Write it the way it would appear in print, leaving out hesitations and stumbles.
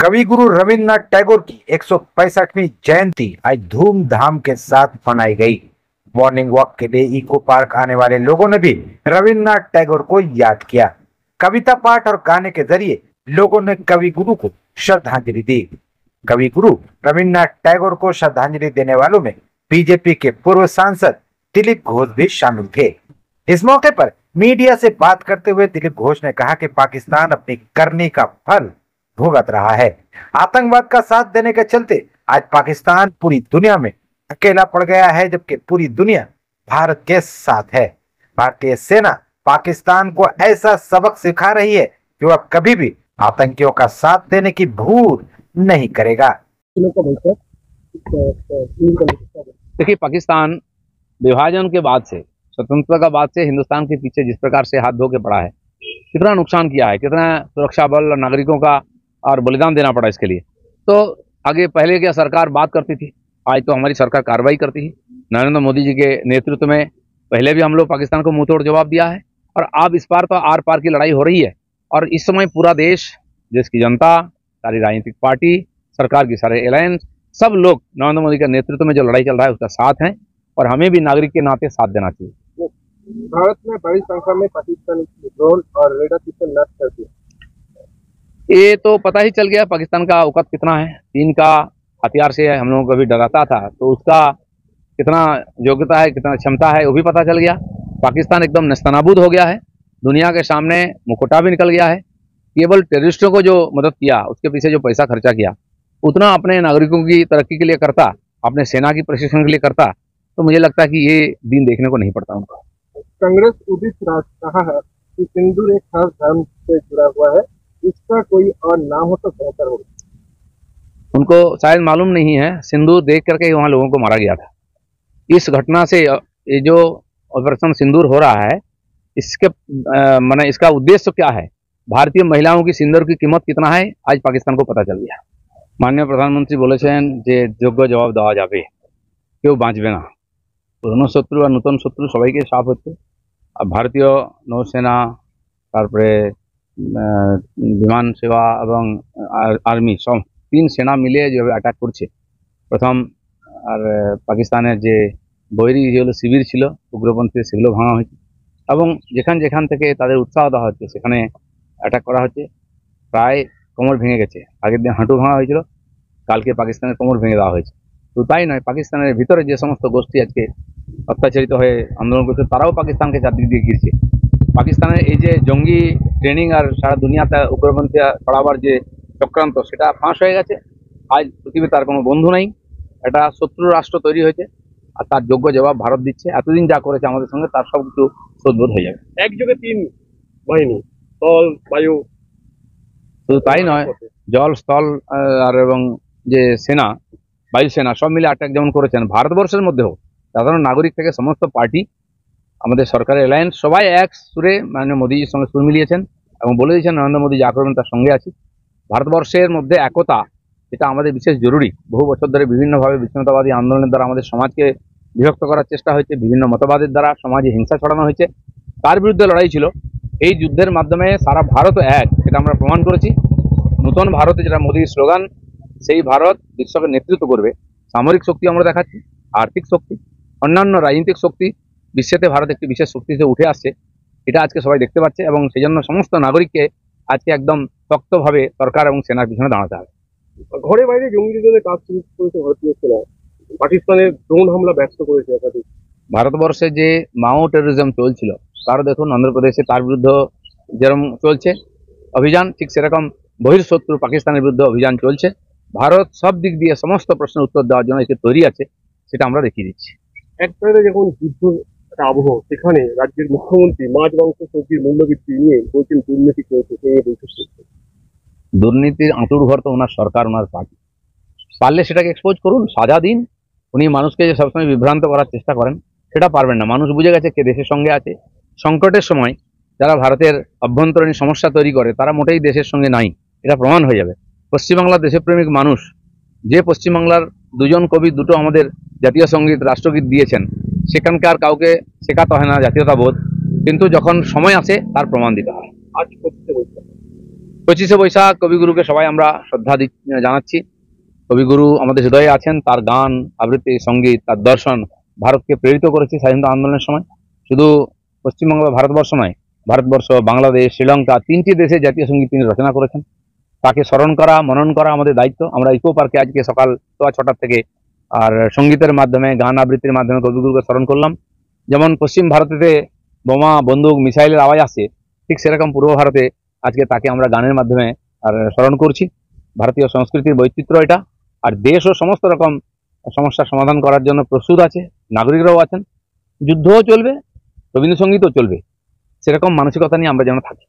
कविगुरु रविन्द्रनाथ टैगोर की 165वीं जयंती आज धूमधाम के साथ मनाई गई। मॉर्निंग वॉक के लिए इको पार्क आने वाले लोगों ने भी रविन्द्रनाथ टैगोर को याद किया। कविता पाठ और गाने के जरिए लोगों ने कवि गुरु को श्रद्धांजलि दी। कवि गुरु रविन्द्रनाथ टैगोर को श्रद्धांजलि देने वालों में बीजेपी के पूर्व सांसद दिलीप घोष भी शामिल थे। इस मौके पर मीडिया से बात करते हुए दिलीप घोष ने कहा कि पाकिस्तान अपनी करनी का फल भुगत रहा है। आतंकवाद का साथ देने के चलते आज पाकिस्तान पूरी दुनिया में अकेला पड़ गया है, जबकि पूरी दुनिया भारत के साथ है। भारतीय सेना पाकिस्तान को ऐसा सबक सिखा रही है कि वह कभी भी आतंकियों का साथ देने की भूल नहीं करेगा। देखिए, पाकिस्तान विभाजन के बाद से, स्वतंत्रता का बाद से हिंदुस्तान के पीछे जिस प्रकार से हाथ धो के पड़ा है, कितना नुकसान किया है, कितना सुरक्षा बल और नागरिकों का और बलिदान देना पड़ा इसके लिए। तो आगे पहले क्या सरकार बात करती थी, आज तो हमारी सरकार कार्रवाई करती है। नरेंद्र मोदी जी के नेतृत्व में पहले भी हम लोग पाकिस्तान को मुंह तोड़ जवाब दिया है, और अब इस बार तो आर पार की लड़ाई हो रही है। और इस समय पूरा देश, देश की जनता, सारी राजनीतिक पार्टी, सरकार की सारे एलायंस, सब लोग नरेंद्र मोदी के नेतृत्व में जो लड़ाई चल रहा है उसका साथ हैं, और हमें भी नागरिक के नाते साथ देना चाहिए। भारत में बड़ी संख्या में पाकिस्तानी ड्रोन और रेडार सिस्टम नष्ट कर दिया। ये तो पता ही चल गया पाकिस्तान का औकात कितना है। चीन का हथियार से हम लोगों को कभी डराता था, तो उसका कितना योग्यता है, कितना क्षमता है, वो भी पता चल गया। पाकिस्तान एकदम नेस्तनाबूद हो गया है, दुनिया के सामने मुखौटा भी निकल गया है। केवल टेररिस्टों को जो मदद किया, उसके पीछे जो पैसा खर्चा किया, उतना अपने नागरिकों की तरक्की के लिए करता, अपने सेना की प्रशिक्षण के लिए करता, तो मुझे लगता है कि ये दिन देखने को नहीं पड़ता उनका। कांग्रेस उदित राज कहा है कि सिंदूर एक खास धर्म से जुड़ा हुआ है, इसका कोई और नाम हो तो बेहतर हो। उनको शायद मालूम नहीं है, सिंदूर देख करके ही वहाँ लोगों को मारा गया था। इस घटना से ये जो ऑपरेशन सिंदूर हो रहा है, इसके माने इसका उद्देश्य क्या है, भारतीय महिलाओं की सिंदूर की कीमत कितना है, आज पाकिस्तान को पता चल गया। माननीय प्रधानमंत्री बोलेছেন যে যোগ্য জবাব দেওয়া যাবে, কেউ বাঁচবে না। পুরনো শত্রু আর নতুন শত্রু সবাইকে সাফ হচ্ছে। আর ভারতীয় নৌসেনা, তারপরে বিমান সেবা এবং আর্মি, সব তিন সেনা মিলে যেভাবে অ্যাটাক করছে, প্রথম আর পাকিস্তানের যে বৈরী যেগুলো শিবির ছিল উগ্রপন্থী, সেগুলো ভাঙা হয়েছে, এবং যেখান থেকে তাদের উৎসাহ দেওয়া হচ্ছে সেখানে অ্যাটাক করা হচ্ছে। প্রায় কোমর ভেঙে গেছে, আগের দিন হাঁটু ভাঙা হয়েছিল, কালকে পাকিস্তানের কোমর ভেঙে দেওয়া হয়েছে। তো তাই নয়, পাকিস্তানের ভিতরে যে সমস্ত গোষ্ঠী আজকে অত্যাচারিত হয়ে আন্দোলন করছে, তারাও পাকিস্তানকে চারদিক দিয়ে ঘিরছে। পাকিস্তানের এই যে জঙ্গি ট্রেনিং আর সারা দুনিয়াতে উগ্রপন্থী ছড়াবার যে চক্রান্ত, সেটা ফাঁস হয়ে গেছে। আজ পৃথিবীতে তার কোনো বন্ধু নাই, একটা শত্রু রাষ্ট্র তৈরি হয়েছে, আর তার যোগ্য জবাব ভারত দিচ্ছে। এতদিন যা করেছে আমাদের সঙ্গে, তার সব কিছু শোধবোধ হয়ে যাবে। একযোগে তিন বাহিনী, স্থল, বায়ু, শুধু তাই নয়, জল, স্থল আর এবং যে সেনা, বায়ুসেনা, সব মিলে অ্যাটাক যেমন করেছেন ভারতবর্ষের মধ্যেও সাধারণ নাগরিক থেকে সমস্ত পার্টি, আমাদের সরকারের অ্যালায়েন্স, সবাই এক সুরে মাননীয় মোদীজির সঙ্গে সুর মিলিয়েছেন এবং বলে দিয়েছেন নরেন্দ্র মোদী যা করবেন তার সঙ্গে আছি। ভারতবর্ষের মধ্যে একতা, এটা আমাদের বিশেষ জরুরি। বহু বছর ধরে বিভিন্নভাবে বিচ্ছিন্নতাবাদী আন্দোলনের দ্বারা আমাদের সমাজকে বিভক্ত করার চেষ্টা হয়েছে, বিভিন্ন মতবাদের দ্বারা সমাজে হিংসা ছড়ানো হয়েছে, তার বিরুদ্ধে লড়াই ছিল। এই যুদ্ধের মাধ্যমে সারা ভারত এক, এটা আমরা প্রমাণ করেছি। নতুন ভারতে যেটা মোদীর স্লোগান, সেই ভারত বিশ্বকে নেতৃত্ব করবে। সামরিক শক্তি আমরা দেখাচ্ছি, আর্থিক শক্তি, অন্যান্য রাজনৈতিক শক্তি, বিশ্বতে ভারত একটি বিশেষ শক্তি হিসেবে উঠে আসছে, এটা আজকে সবাই দেখতে পাচ্ছে। এবং সেই জন্য সমস্ত নাগরিককে আজকে একদম শক্তভাবে সরকার এবং সেনার পিছনে দাঁড়াতে হবে। ঘরে বাইরে জঙ্গিদের কাজ শুরু করেছে ভারতীয় সেনা, পাকিস্তানের ড্রোন হামলা ব্যস্ত করেছে একাধিক। ভারতবর্ষে যে মাও টেরোরিজম চলছিল, তারও দেখুন অন্ধ্রপ্রদেশে তার বিরুদ্ধে যেরকম চলছে অভিযান, ঠিক সেরকম বহির্শত্রু পাকিস্তানের বিরুদ্ধে অভিযান চলছে। ভারত সব দিক দিয়ে সমস্ত প্রশ্নের উত্তর দেওয়ার জন্য একে তৈরি আছে, সেটা আমরা দেখিয়ে দিচ্ছি। এক সাইডে যখন যুদ্ধ একটা আবহ, সেখানে রাজ্যের মুখ্যমন্ত্রী মাছ, মাংস, সবজির মূল্যবৃদ্ধি নিয়ে বলছেন দুর্নীতি করেছে, দুর্নীতির আঁতুড় ঘর তো ওনার সরকার, ওনার পার্টি। পারলে সেটাকে এক্সপোজ করুন, সাজা দিন। উনি মানুষকে যে সবসময় বিভ্রান্ত করার চেষ্টা করেন, সেটা পারবেন না। মানুষ বুঝে গেছে কে দেশের সঙ্গে আছে। সংকটের সময় যারা ভারতের অভ্যন্তরীণ সমস্যা তৈরি করে, তারা মোটেই দেশের সঙ্গে নাই, এটা প্রমাণ হয়ে যাবে। পশ্চিমবাংলার দেশপ্রেমিক মানুষ, যে পশ্চিমবাংলার দুজন কবি দুটো আমাদের জাতীয় সঙ্গীত, রাষ্ট্রগীত দিয়েছেন, সেখানকার কাউকে শেখাতে হয় না জাতীয়তাবোধ, কিন্তু যখন সময় আসে তার প্রমাণ দিতে হয়। আজ করতে পঁচিশে বৈশাখ কবিগুরুকে সবাই আমরা শ্রদ্ধা জানাচ্ছি। কবিগুরু আমাদের হৃদয়ে আছেন, তার গান, আবৃত্তি, সঙ্গীত, তার দর্শন ভারতকে প্রেরিত করেছে স্বাধীনতা আন্দোলনের সময়। শুধু পশ্চিমবঙ্গ বা ভারতবর্ষ নয়, ভারতবর্ষ, বাংলাদেশ, শ্রীলঙ্কা, 3টি দেশে জাতীয় সঙ্গীত তিনি রচনা করেছেন। তাকে স্মরণ করা, মনন করা আমাদের দায়িত্ব। আমরা ইকো পার্কে আজকে সকাল 6টা থেকে আর সঙ্গীতের মাধ্যমে, গান আবৃত্তির মাধ্যমে কবিগুরুকে স্মরণ করলাম। যেমন পশ্চিম ভারতেতে বোমা, বন্দুক, মিসাইলের আওয়াজ আসে, ঠিক সেরকম পূর্ব ভারতে আজকে তাকে আমরা গানের মাধ্যমে আর স্মরণ করছি। ভারতীয় সংস্কৃতির বৈচিত্র্য এটা। আর দেশও সমস্ত রকম সমস্যার সমাধান করার জন্য প্রস্তুত আছে, নাগরিকরাও আছেন, যুদ্ধও চলবে, রবীন্দ্রসঙ্গীতও চলবে। সেরকম মানসিকতা নিয়ে আমরা যেন থাকি।